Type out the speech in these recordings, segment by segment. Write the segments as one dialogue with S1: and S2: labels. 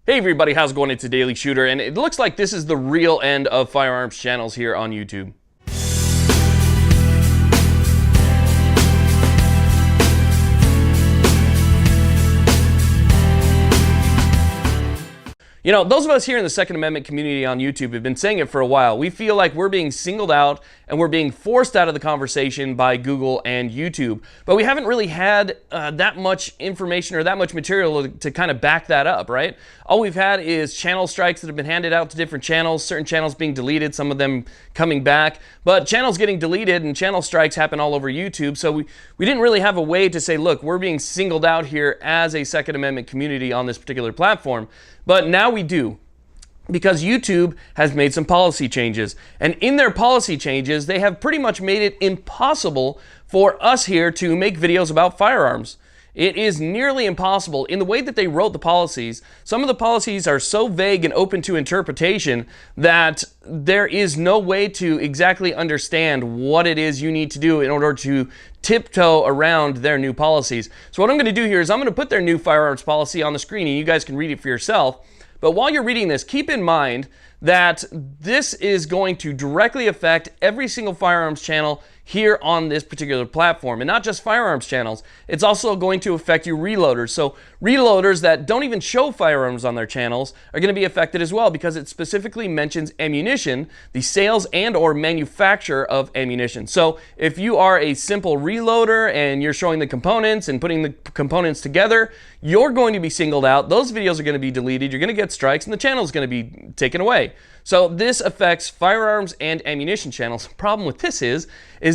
S1: Hey everybody, how's it going? It's a Daily Shooter, and it looks like this is the real end of firearms channels here on YouTube. You know, those of us here in the Second Amendment community on YouTube have been saying it for a while. We feel like we're being singled out and we're being forced out of the conversation by Google and YouTube. But we haven't really had that much information or that much material to kind of back that up, right? All we've had is channel strikes that have been handed out to different channels, certain channels being deleted, some of them coming back. But channels getting deleted and channel strikes happen all over YouTube. So we didn't really have a way to say, look, we're being singled out here as a Second Amendment community on this particular platform. But now we do, because YouTube has made some policy changes. And in their policy changes, they have pretty much made it impossible for us here to make videos about firearms. It is nearly impossible. In the way that they wrote the policies, some of the policies are so vague and open to interpretation that there is no way to exactly understand what it is you need to do in order to tiptoe around their new policies. So what I'm going to do here is I'm going to put their new firearms policy on the screen and you guys can read it for yourself. But while you're reading this, keep in mind that this is going to directly affect every single firearms channel here on this particular platform, and not just firearms channels. It's also going to affect your reloaders. So reloaders that don't even show firearms on their channels are going to be affected as well, because it specifically mentions ammunition, the sales and or manufacture of ammunition. So if you are a simple reloader and you're showing the components and putting the components together, you're going to be singled out. Those videos are going to be deleted. You're going to get strikes and the channel is going to be taken away. So this affects firearms and ammunition channels. The problem with this is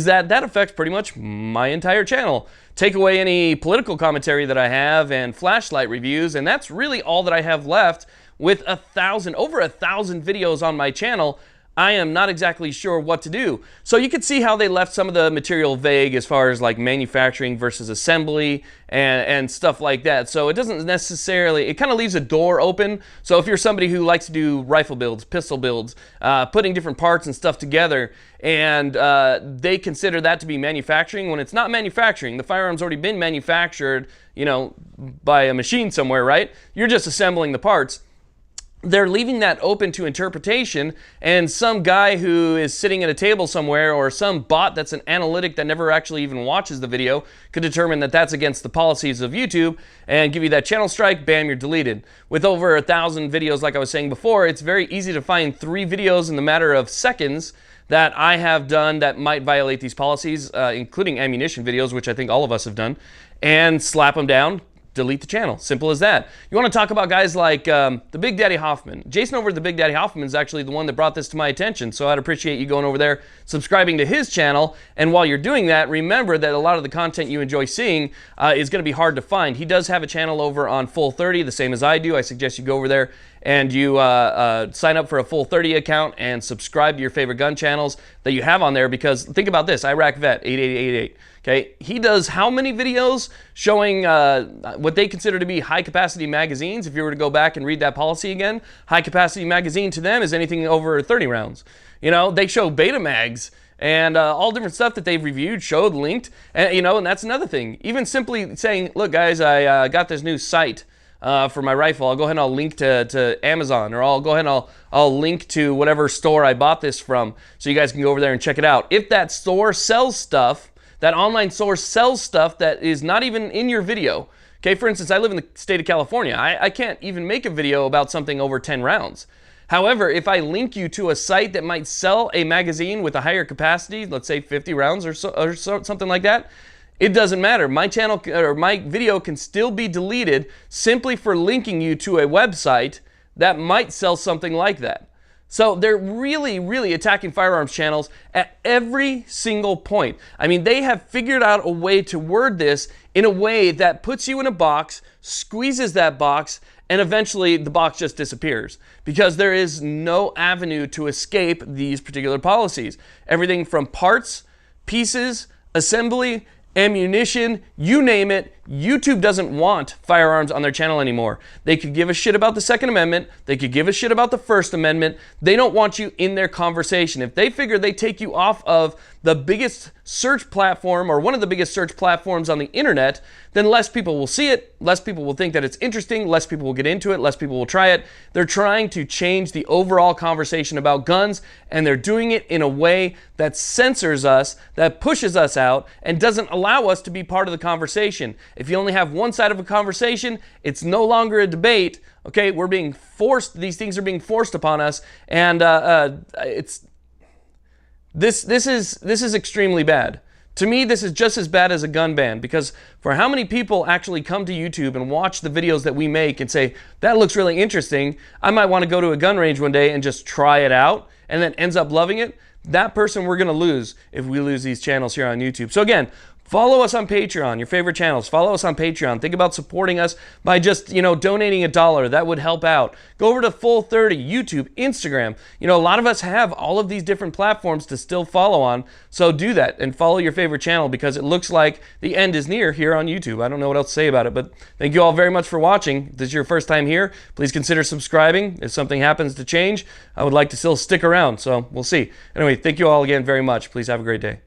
S1: that affects pretty much my entire channel. Take away any political commentary that I have and flashlight reviews, and that's really all that I have left. With over 1,000 videos on my channel, I am not exactly sure what to do. So you can see how they left some of the material vague as far as like manufacturing versus assembly and stuff like that. So it doesn't necessarily, it kind of leaves a door open. So if you're somebody who likes to do rifle builds, pistol builds, putting different parts and stuff together, and they consider that to be manufacturing when it's not manufacturing. The firearm's already been manufactured, you know, by a machine somewhere, right? You're just assembling the parts. They're leaving that open to interpretation, and some guy who is sitting at a table somewhere, or some bot that's an analytic that never actually even watches the video, could determine that that's against the policies of YouTube and give you that channel strike, bam, you're deleted. With over 1,000 videos, like I was saying before, it's very easy to find 3 videos in the matter of seconds that I have done that might violate these policies, including ammunition videos, which I think all of us have done, and slap them down, delete the channel. Simple as that. You want to talk about guys like the Big Daddy Hoffman. Jason over at the Big Daddy Hoffman is actually the one that brought this to my attention, so I'd appreciate you going over there, subscribing to his channel, and while you're doing that, remember that a lot of the content you enjoy seeing is going to be hard to find. He does have a channel over on Full 30, the same as I do. I suggest you go over there and you sign up for a Full 30 account and subscribe to your favorite gun channels that you have on there, because think about this, Iraq Vet 8888. Okay, he does how many videos showing what they consider to be high-capacity magazines? If you were to go back and read that policy again, high-capacity magazine to them is anything over 30 rounds. You know, they show beta mags and all different stuff that they've reviewed, showed, linked, and you know, and that's another thing. Even simply saying, look, guys, I got this new sight for my rifle. I'll go ahead and I'll link to Amazon, or I'll go ahead and I'll link to whatever store I bought this from, so you guys can go over there and check it out. If that store sells stuff, that online source sells stuff that is not even in your video. Okay, for instance, I live in the state of California. I can't even make a video about something over 10 rounds. However, if I link you to a site that might sell a magazine with a higher capacity, let's say 50 rounds or something like that, it doesn't matter. My channel or my video can still be deleted simply for linking you to a website that might sell something like that. So they're really, really attacking firearms channels at every single point. I mean, they have figured out a way to word this in a way that puts you in a box, squeezes that box, and eventually the box just disappears, because there is no avenue to escape these particular policies. Everything from parts, pieces, assembly, ammunition, you name it, YouTube doesn't want firearms on their channel anymore. They could give a shit about the Second Amendment. They could give a shit about the First Amendment. They don't want you in their conversation. If they figure they take you off of the biggest search platform, or one of the biggest search platforms on the internet, then less people will see it, less people will think that it's interesting, less people will get into it, less people will try it. They're trying to change the overall conversation about guns, and they're doing it in a way that censors us, that pushes us out, and doesn't allow us to be part of the conversation. If you only have one side of a conversation, it's no longer a debate. Okay, we're being forced, these things are being forced upon us, and This is extremely bad. To me, this is just as bad as a gun ban, because for how many people actually come to YouTube and watch the videos that we make and say, that looks really interesting, I might want to go to a gun range one day and just try it out, and then ends up loving it? That person we're going to lose if we lose these channels here on YouTube. So again, follow us on Patreon, your favorite channels. Follow us on Patreon. Think about supporting us by just, donating $1. That would help out. Go over to Full30, YouTube, Instagram. A lot of us have all of these different platforms to still follow on. So do that and follow your favorite channel, because it looks like the end is near here on YouTube. I don't know what else to say about it, but thank you all very much for watching. If this is your first time here, please consider subscribing. If something happens to change, I would like to still stick around. So we'll see. Anyway, thank you all again very much. Please have a great day.